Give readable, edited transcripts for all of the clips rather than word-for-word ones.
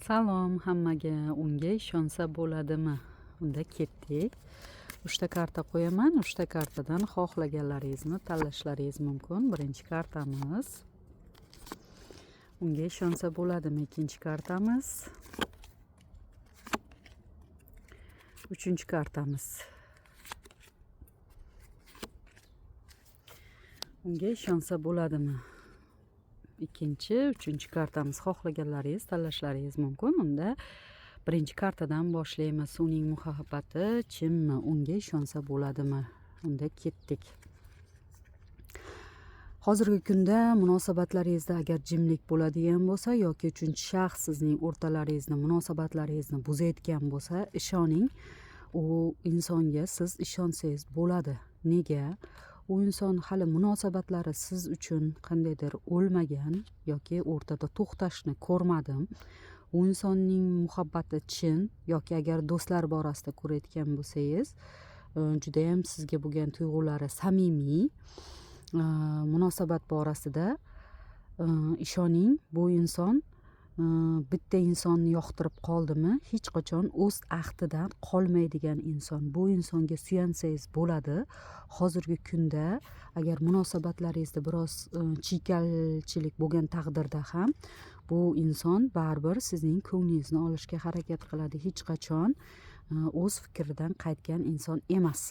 Salom hammaga. Unga ishonsa bo'ladimi? Unda ketdik. 3 ta karta qo'yaman. 3 ta kartadan xohlaganlaringizni tanlashlaringiz mumkin. Birinchi kartamiz. Unga ishonsa bo'ladimi? Ikkinchi kartamiz. Uchinchi kartamiz. Unga ishonsa bo'ladimi? Ikkinchi, uchinchi kartamiz. Xohlaganlaringiz tanlashlaringiz mumkin. Unda birinchi kartadan boshlaymiz. Uning muhabbati chinmi? Unga ishonsa bo'ladimi? Unda ketdik. Hozirgi kunda munosabatlaringizda agar jimlik bo'ladigan bo'lsa yoki uchinchi shaxs sizning o'rtalaringizni, munosabatlaringizni buzayotgan bo'lsa, ishoning, u insonga siz ishonsangiz bo'ladi. Nega? U inson hali munosabatlari siz uchun qandaydir o'lmagan yoki o'rtada to'xtashni ko'rmadim. U insonning muhabbati chin yoki agar do'stlar borasida ko'rayotgan bo'lsangiz, juda ham sizga bo'lgan tuyg'ulari samimiy. Munosabat borasida ishoning, bu inson bitta insonni yoqtirib qoldimi, hech qachon o'z ahdidan qolmaydigan inson. Bu insonga suyansangiz bo'ladi. Hozirgi kunda agar munosabatlaringizda biroz chiykalchilik bo'lgan taqdirda ham bu inson baribir sizning ko'nglingizni olishga harakat qiladi. Hech qachon o'z fikridan qaytgan inson emas.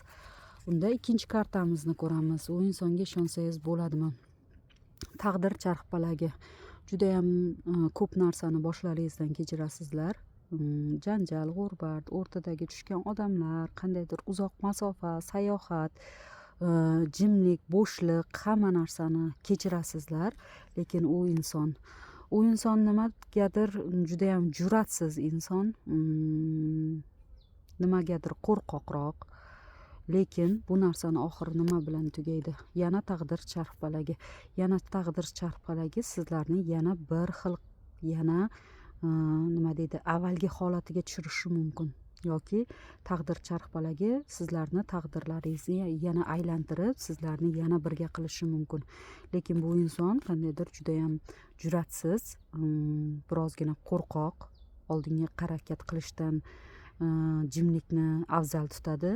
Unda ikkinchi kartamizni ko'ramiz. U insonga ishonsangiz bo'ladimi? Taqdir charxpalagi. Juda ham ko'p narsani boshlaringizdan kechirasizlar. Janjal, g'urbat, o'rtadagi tushgan odamlar, qandaydir uzoq masofa, sayohat, jimlik, bo'shliq, hamma narsani kechirasizlar. Lekin u inson nimagadir juda ham jur'atsiz inson, nimagadir qo'rqoqroq. Lekin bu narsani oxiri nima bilan tugaydi? Yana taqdir charxpalagi. Yana taqdir charxpalagi sizlarni yana bir xil, nima deydi, avvalgi holatiga tushirishi mumkin. Yoki taqdir charxpalagi sizlarni taqdirlaringizni yana aylantirib, sizlarni yana birga qilishi mumkin. Lekin bu inson qandaydir juda ham jur'atsiz, birozgina qo'rqoq, oldinga harakat qilishdan jimlikni afzal tutadi.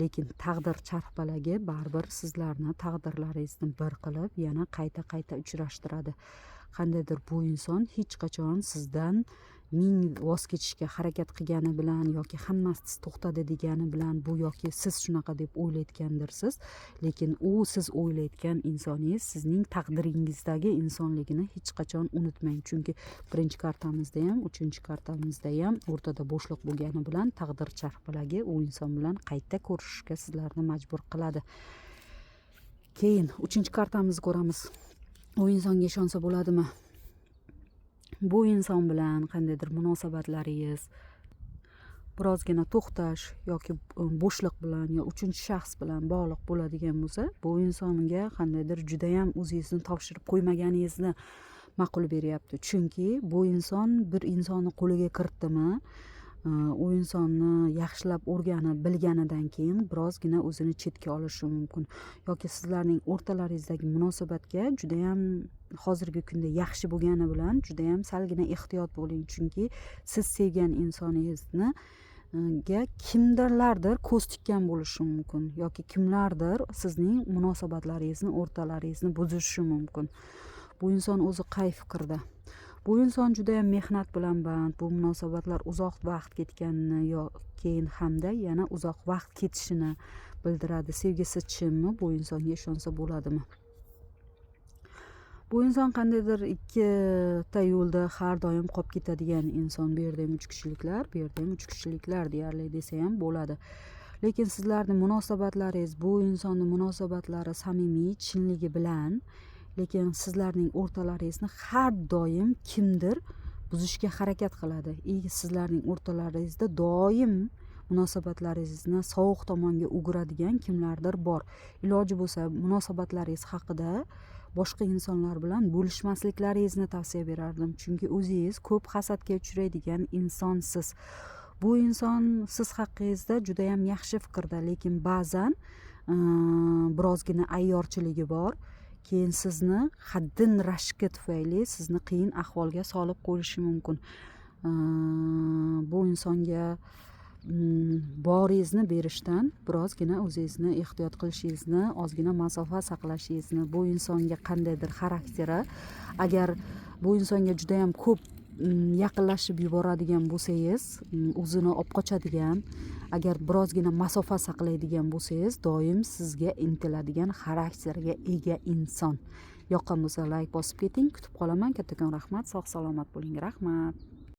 Lekin taqdir charxpalagi baribir sizlarni taqdirlaringizni bir qilib yana qayta uchrashtiradi. Qandaydir bu inson hech qachon sizdan voz kechishga harakat qilgani bilan yoki hammasi to'xtadi degani bilan bu yoki siz shunaqa deb o'ylayotgandirsiz. Lekin u siz o'ylayotgan insoningiz sizning taqdiringizdagi insonligini hech qachon unutmang. Chunki birinchi kartamizda ham, uchinchi kartamizda ham o'rtada bo'shliq bo'lgani bilan taqdir charxpalagi u inson bilan qayta ko'rishishga sizlarni majbur qiladi. Keyin uchinchi kartamizni ko'ramiz. U insonga ishonsa bo'ladimi? Bu inson bilan qandaydir munosabatlaringiz birozgina to'xtash yoki bo'shliq bilan yo uchinchi shaxs bilan bog'liq bo'ladigan bo'lsa, bu insonga qandaydir juda ham o'zingizni topshirib qo'ymaganingizni ma'qul beryapti. Chunki bu inson bir insonni qo'liga kiritdimi, u insonni yaxshilab o'rganib bilganidan keyin birozgina o'zini chetga olishi mumkin. Yoki sizlarning o'rtalaringizdagi munosabatga juda ham hozirgi kunda yaxshi bo'lgani bilan juda ham salgina ehtiyot bo'ling. Chunki siz sevgan insoningizga kimlardir ko'z tikkan bo'lishi mumkin yoki kimlardir sizning munosabatlaringizni, o'rtalaringizni buzishi mumkin. Bu inson o'zi qay fikrda? Bu inson juda ham mehnat bilan band. Bu munosabatlar uzoq vaqt ketganini keyin hamda yana uzoq vaqt ketishini bildiradi. Sevgisi chinmi? Bu insonga ishonsa bo'ladimi? Bu inson qandaydir ikkita yo'lda har doim qolib ketadigan inson. Bu yerda ham 3 kishiliklar, bu yerda ham 3 kishiliklar deyarli desa ham bo'ladi. Lekin sizlarning munosabatlaringiz, bu insonning munosabatlari samimiy, chinligi bilan, lekin sizlarning o'rtalaringizni har doim kimdir buzishga harakat qiladi. Sizlarning o'rtalaringizda doim munosabatlaringizni sovuq tomonga o'giradigan kimlardir bor. Iloji bo'lsa munosabatlaringiz haqida boshqa insonlar bilan bo'lishmasliklaringizni tavsiya berardim. Chunki o'zingiz ko'p hasadga uchraydigan insonsiz. Bu inson siz haqingizda juda ham yaxshi fikrda, lekin ba'zan birozgina ayyorchiligi bor. Keyin sizni haddin rashki tufayli sizni qiyin ahvolga solib qo'yishi mumkin. bu insonga boringizni berishdan birozgina o'zingizni ehtiyot qilishingizni, ozgina masofa saqlashingizni, bu insonga qandaydir xarakteri, agar bu insonga juda ham ko'p yaqinlashib yuboradigan bo'lsangiz, o'zini olib qochadigan, agar birozgina masofa saqlaydigan bo'lsangiz, doim sizga intiladigan xarakterga ega inson. Yoqqan bo'lsa layk bosib keting, kutib qolaman. Kattakon rahmat, sog' salomat bo'ling. Rahmat.